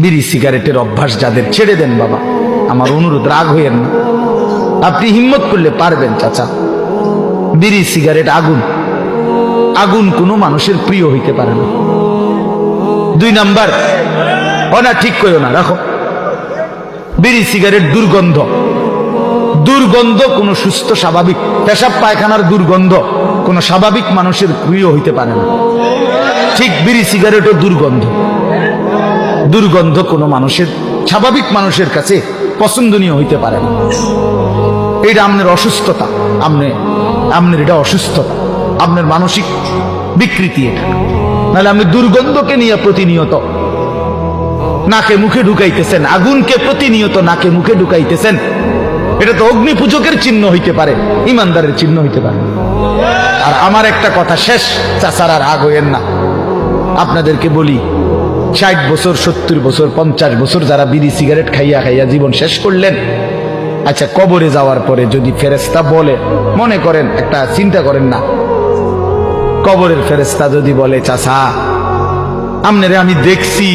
বিড়ি সিগারেটের অভ্যাস যাদের, ছেড়ে দেন বাবা, আমার অনুরোধ, রাগ হইয়েন না। আপনি হিম্মত করলে পারবেন চাচা। বিড়ি সিগারেট আগুন, আগুন কোনো মানুষের প্রিয় হইতে পারে না। 2 নাম্বার, না ঠিক কইও না, রাখো। বিড়ি সিগারেট দুর্গন্ধ, দুর্গন্ধ কোনো সুস্থ স্বাভাবিক পেশাব পায়খানার দুর্গন্ধ কোনো স্বাভাবিক মানুষের প্রিয় হইতে পারে না। ঠিক বিড়ি সিগারেটও দুর্গন্ধ, দুর্গন্ধ কোনো মানুষের, স্বাভাবিক মানুষের কাছে পছন্দনীয় হইতে পারে না। এটা আপনার অসুস্থতা, আপনার এটা অসুস্থতা, আপনার মানসিক বিকৃতি এটা। নাহলে আপনি দুর্গন্ধকে নিয়ে প্রতিনিয়ত নাকে মুখে ঢুকাইতেছেন, আগুনকে প্রতিনিয়ত নাকে মুখে ঢুকাইতেছেন, এটা তো অগ্নি পূজকের চিহ্ন হইতে পারে, ইমানদারের চিহ্ন হইতে পারে। আর আমার একটা কথা শেষ, চাচার আর রাগ হইয়েন না, আপনাদেরকে বলি, 60 বছর 70 বছর 50 বছর যারা বিড়ি সিগারেট খাইয়া খাইয়া জীবন শেষ করলেন, আচ্ছা কবরে যাওয়ার পরে যদি ফেরেশতা বলে, মনে করেন একটা চিন্তা করেন না, কবরের ফেরেশতা যদি বলে চাচা আপনারে আমি দেখছি